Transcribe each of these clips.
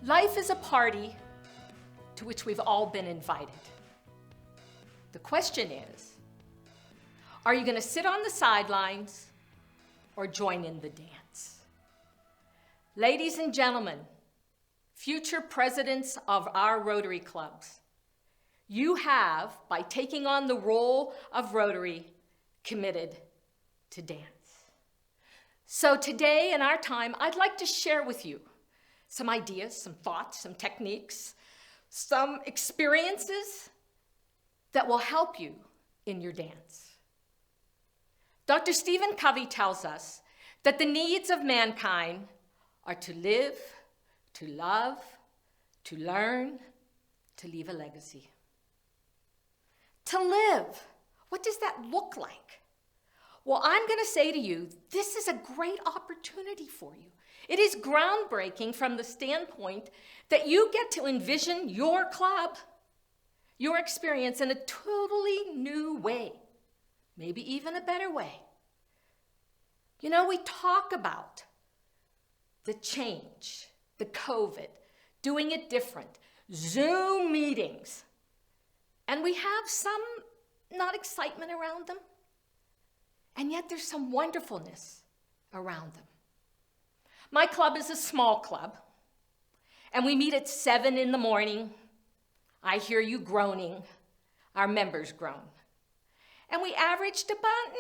Life is a party to which we've all been invited. The question is, are you going to sit on the sidelines or join in the dance? Ladies and gentlemen, future presidents of our Rotary clubs, you have, by taking on the role of Rotary, committed to dance. So today in our time, I'd like to share with you some ideas, some thoughts, some techniques, some experiences that will help you in your dance. Dr. Stephen Covey tells us that the needs of mankind are to live, to love, to learn, to leave a legacy. To live, what does that look like? Well, I'm going to say to you, this is a great opportunity for you. It is groundbreaking from the standpoint that you get to envision your club, your experience in a totally new way, maybe even a better way. You know, we talk about the change, the COVID, doing it different, Zoom meetings, and we have some not excitement around them, and yet there's some wonderfulness around them. My club is a small club, and we meet at 7 in the morning. I hear you groaning. Our members groan. And we averaged about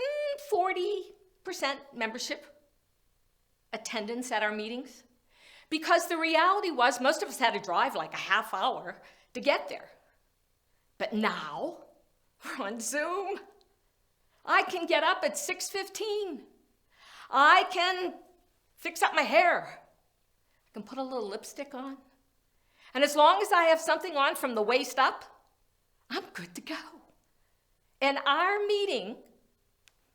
40% membership attendance at our meetings, because the reality was most of us had to drive like a half hour to get there. But now, we're on Zoom. I can get up at 6:15. I can fix up my hair. I can put a little lipstick on. And as long as I have something on from the waist up, I'm good to go. And our meeting,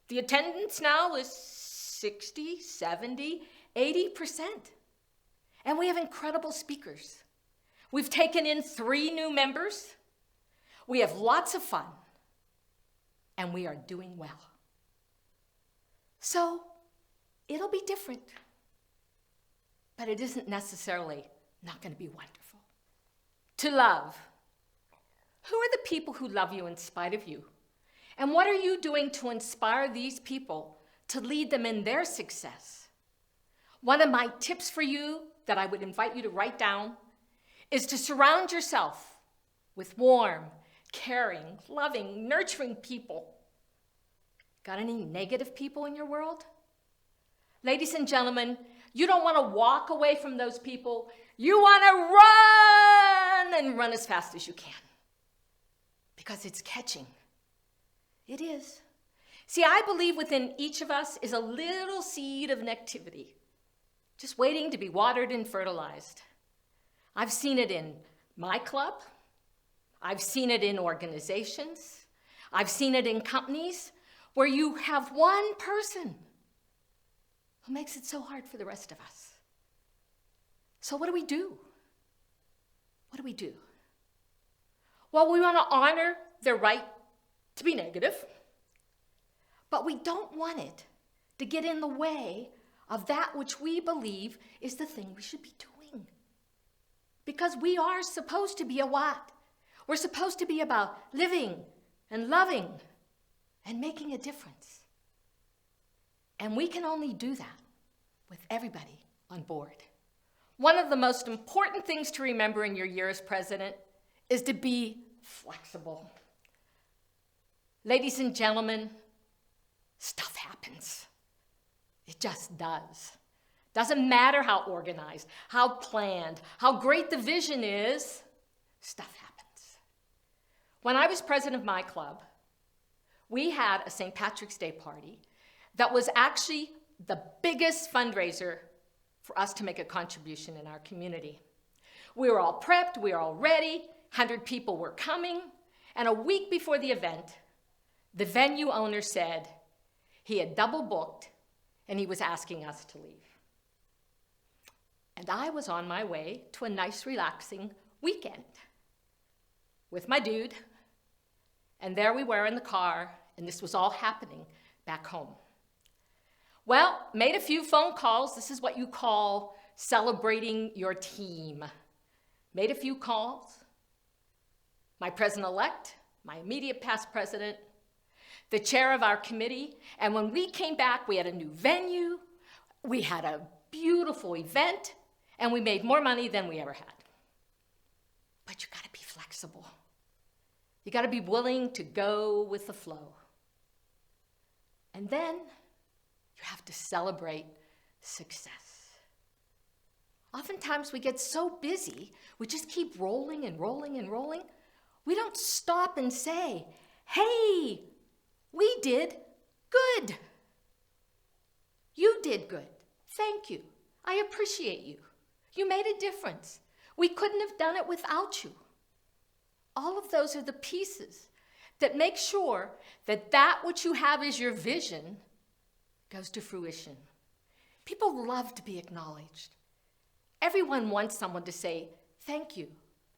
the attendance now is 60, 70, 80%. And we have incredible speakers. We've taken in 3 new members. We have lots of fun. And we are doing well. So it'll be different. But it isn't necessarily not going to be wonderful. To love. Who are the people who love you in spite of you? And what are you doing to inspire these people to lead them in their success? One of my tips for you that I would invite you to write down is to surround yourself with warm, caring, loving, nurturing people. Got any negative people in your world? Ladies and gentlemen, you don't want to walk away from those people. You want to run and run as fast as you can. Because it's catching. It is. See, I believe within each of us is a little seed of an activity, just waiting to be watered and fertilized. I've seen it in my club. I've seen it in organizations. I've seen it in companies where you have one person who makes it so hard for the rest of us. So what do we do? What do we do? Well, we want to honor their right to be negative, but we don't want it to get in the way of that which we believe is the thing we should be doing. Because we are supposed to be a what? We're supposed to be about living and loving and making a difference. And we can only do that with everybody on board. One of the most important things to remember in your year as president is to be flexible. Ladies and gentlemen, stuff happens. It just does. Doesn't matter how organized, how planned, how great the vision is, stuff happens. When I was president of my club, we had a St. Patrick's Day party that was actually the biggest fundraiser for us to make a contribution in our community. We were all prepped, we were all ready, 100 people were coming, and a week before the event, the venue owner said he had double booked and he was asking us to leave. And I was on my way to a nice, relaxing weekend with my dude, and there we were in the car, and this was all happening back home. Well, made a few phone calls. This is what you call celebrating your team. made a few calls. My president-elect, my immediate past president, the chair of our committee, and when we came back, we had a new venue, we had a beautiful event, and we made more money than we ever had. But you gotta be flexible. You gotta be willing to go with the flow. And then you have to celebrate success. Oftentimes we get so busy, we just keep rolling and rolling and rolling. We don't stop and say, hey, we did good. You did good. Thank you. I appreciate you. You made a difference. We couldn't have done it without you. All of those are the pieces that make sure that that which you have as your vision goes to fruition. People love to be acknowledged. Everyone wants someone to say thank you,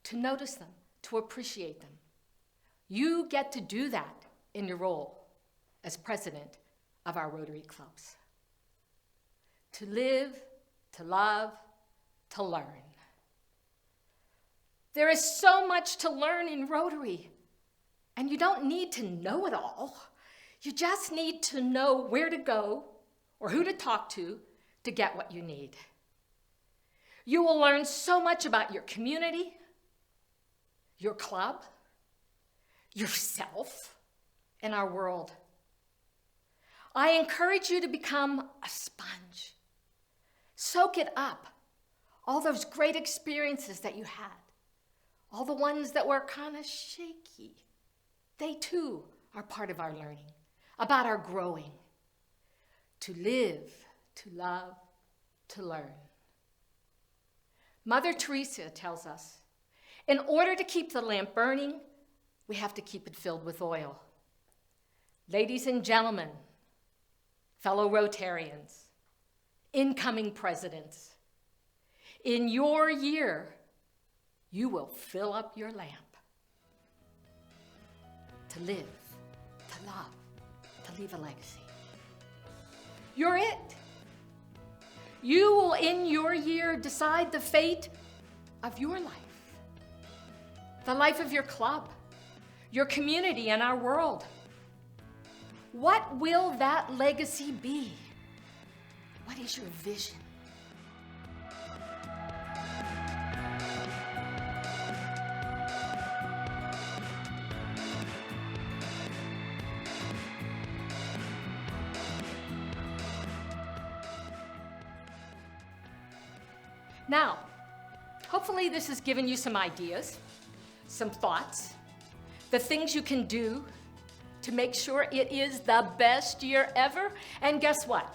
to notice them, to appreciate them. You get to do that in your role as president of our Rotary clubs. To live, to love, to learn. There is so much to learn in Rotary, and you don't need to know it all. You just need to know where to go or who to talk to get what you need. You will learn so much about your community, your club, yourself, and our world. I encourage you to become a sponge. Soak it up. All those great experiences that you had. All the ones that were kind of shaky. They too are part of our learning, about our growing. To live, to love, to learn. Mother Teresa tells us, in order to keep the lamp burning, we have to keep it filled with oil. Ladies and gentlemen, fellow Rotarians, incoming presidents, in your year, you will fill up your lamp to live, to love, to leave a legacy. You're it. You will, in your year, decide the fate of your life, the life of your club, your community, and our world. What will that legacy be? What is your vision? Now, hopefully this has given you some ideas, some thoughts, the things you can do to make sure it is the best year ever. And guess what?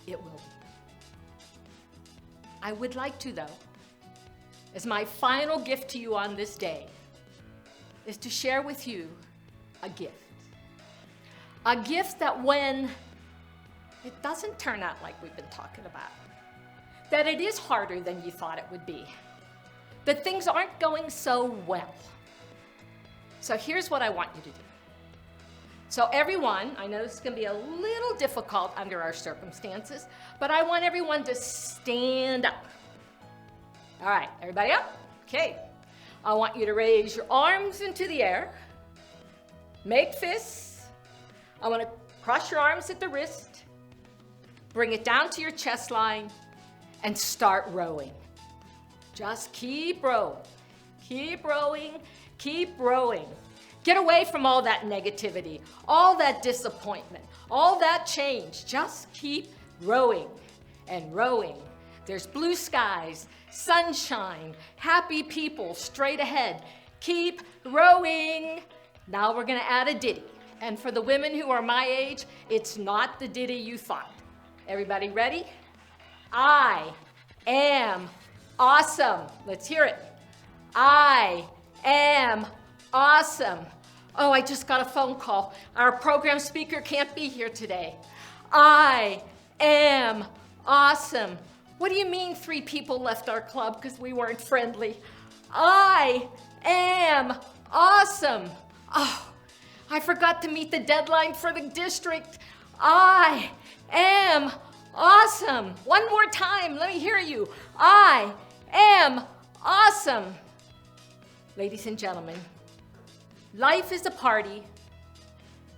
It will be. I would like to, though, as my final gift to you on this day, is to share with you a gift. A gift that when it doesn't turn out like we've been talking about, that it is harder than you thought it would be, that things aren't going so well. So here's what I want you to do. So everyone, I know this is going to be a little difficult under our circumstances, but I want everyone to stand up. All right, everybody up? Okay. I want you to raise your arms into the air, make fists. I want to cross your arms at the wrist, bring it down to your chest line, and start rowing. Just keep rowing, keep rowing, keep rowing. Get away from all that negativity, all that disappointment, all that change. Just keep rowing and rowing. There's blue skies, sunshine, happy people straight ahead. Keep rowing. Now we're gonna add a ditty. And for the women who are my age, it's not the ditty you thought. Everybody ready? I am awesome. Let's hear it. I am awesome. Oh, I just got a phone call. Our program speaker can't be here today. I am awesome. What do you mean 3 people left our club because we weren't friendly? I am awesome. Oh, I forgot to meet the deadline for the district. I am awesome. One more time, let me hear you. I am Awesome! Ladies and gentlemen, life is a party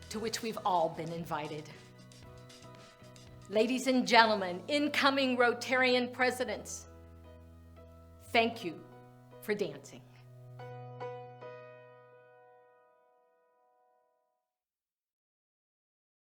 to which we've all been invited. Ladies and gentlemen, incoming Rotarian presidents, thank you for dancing.